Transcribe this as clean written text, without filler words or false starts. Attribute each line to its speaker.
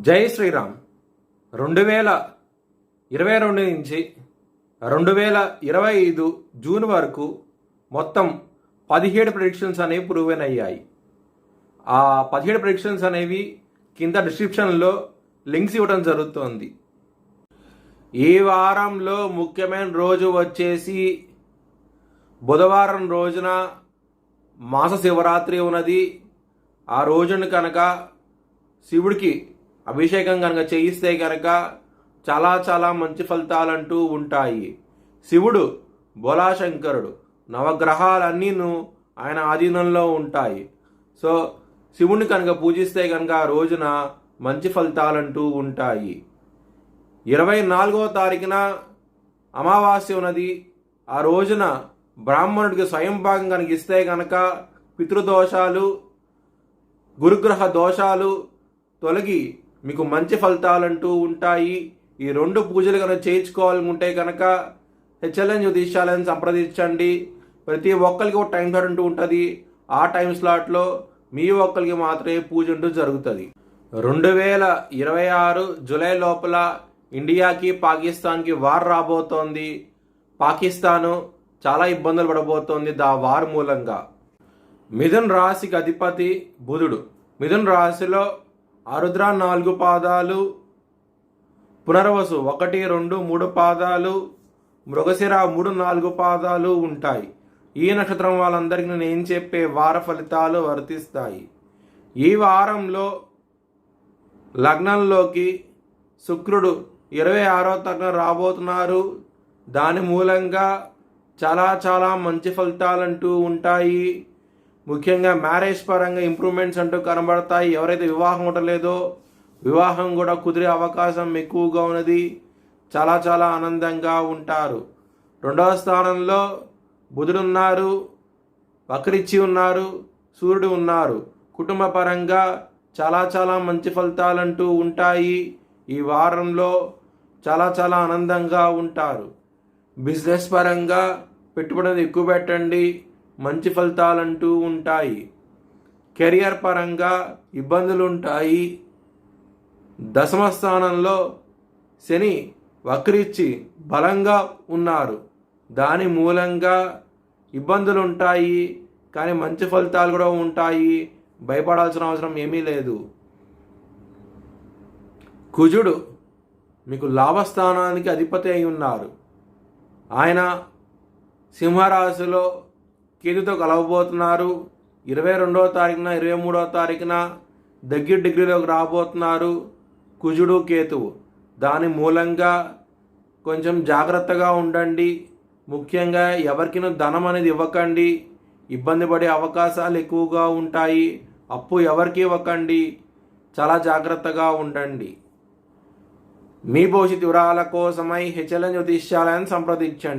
Speaker 1: జై శ్రీరామ్. 2022 నుంచి 2025 జూన్ వరకు మొత్తం 17 ప్రెడిక్షన్స్ అనేవి ప్రూవెన్ అయ్యాయి. ఆ 17 ప్రెడిక్షన్స్ అనేవి కింద డిస్క్రిప్షన్లో లింక్స్ ఇవ్వడం జరుగుతోంది. ఈ వారంలో ముఖ్యమైన రోజు వచ్చేసి బుధవారం రోజున మాస శివరాత్రి ఉన్నది. ఆ రోజున కనుక శివుడికి అభిషేకం కనుక చేయిస్తే కనుక చాలా చాలా మంచి ఫలితాలంటూ ఉంటాయి. శివుడు బోలాశంకరుడు, నవగ్రహాలన్నీను ఆయన ఆధీనంలో ఉంటాయి. సో శివుడిని కనుక పూజిస్తే కనుక ఆ రోజున మంచి ఫలితాలంటూ ఉంటాయి. 24వ తారీఖున అమావాస్య ఉన్నది. ఆ రోజున బ్రాహ్మణుడికి స్వయం భాగం కనుక ఇస్తే కనుక పితృదోషాలు, గురుగ్రహ దోషాలు తొలగి మీకు మంచి ఫలితాలంటూ ఉంటాయి. ఈ 2 పూజలు కనుక చేయించుకోవాలనుకుంటే కనుక హెచ్ఎల్ఎన్ జ్యోతిష్యాలను సంప్రదించండి. ప్రతి ఒక్కరికి ఒక టైం స్లాట్ అంటూ ఉంటుంది. ఆ టైం స్లాట్లో మీ ఒక్కరికి మాత్రమే పూజ అంటూ జరుగుతుంది. 2026 జూలై లోపల ఇండియాకి పాకిస్తాన్కి వార్ రాబోతోంది. పాకిస్తాను చాలా ఇబ్బందులు పడబోతోంది వార్ మూలంగా. మిథున్ రాశికి అధిపతి బుధుడు. మిథున్ రాశిలో ఆరుద్ర 4 పాదాలు, పునర్వసు 1, 2, 3 పాదాలు, మృగశిర 3, 4 పాదాలు ఉంటాయి. ఈ నక్షత్రం వాళ్ళందరికీ నేను చెప్పే వార ఫలితాలు వర్తిస్తాయి. ఈ వారంలో లగ్నంలోకి శుక్రుడు 26వ తారీఖున రాబోతున్నారు. దాని మూలంగా చాలా చాలా మంచి ఫలితాలంటూ ఉంటాయి. ముఖ్యంగా మ్యారేజ్ పరంగా ఇంప్రూవ్మెంట్స్ అంటూ కనబడతాయి. ఎవరైతే వివాహం ఉండలేదో వివాహం కూడా కుదిరే అవకాశం ఎక్కువగా ఉన్నది. చాలా చాలా ఆనందంగా ఉంటారు. 2వ స్థానంలో బుధుడు ఉన్నారు, వక్రించి ఉన్నారు, సూర్యుడు ఉన్నారు. కుటుంబ పరంగా చాలా చాలా మంచి ఫలితాలంటూ ఉంటాయి. ఈ వారంలో చాలా చాలా ఆనందంగా ఉంటారు. బిజినెస్ పరంగా పెట్టుబడులు ఎక్కువ పెట్టండి, మంచి ఫలితాలంటూ ఉంటాయి. కెరియర్ పరంగా ఇబ్బందులు ఉంటాయి. 10వ స్థానంలో శని వక్రించి బలంగా ఉన్నారు. దాని మూలంగా ఇబ్బందులు ఉంటాయి, కానీ మంచి ఫలితాలు కూడా ఉంటాయి. భయపడాల్సిన అవసరం ఏమీ లేదు. కుజుడు మీకు లాభస్థానానికి అధిపతి అయి ఉన్నారు. ఆయన సింహరాశిలో కేతుతో కలవబోతున్నారు. 22వ తారీఖున 23వ తారీఖున దగ్గర డిగ్రీలోకి రాబోతున్నారు కుజుడు కేతువు. దాని మూలంగా కొంచెం జాగ్రత్తగా ఉండండి. ముఖ్యంగా ఎవరికినూ ధనం అనేది ఇవ్వకండి. ఇబ్బంది పడే అవకాశాలు ఎక్కువగా ఉంటాయి. అప్పు ఎవరికి ఇవ్వకండి. చాలా జాగ్రత్తగా ఉండండి. మీ భవిష్యత్తు వివరాల కోసమై హెచ్ఎల్ఎన్ జ్యోతిష్యాలను సంప్రదించండి.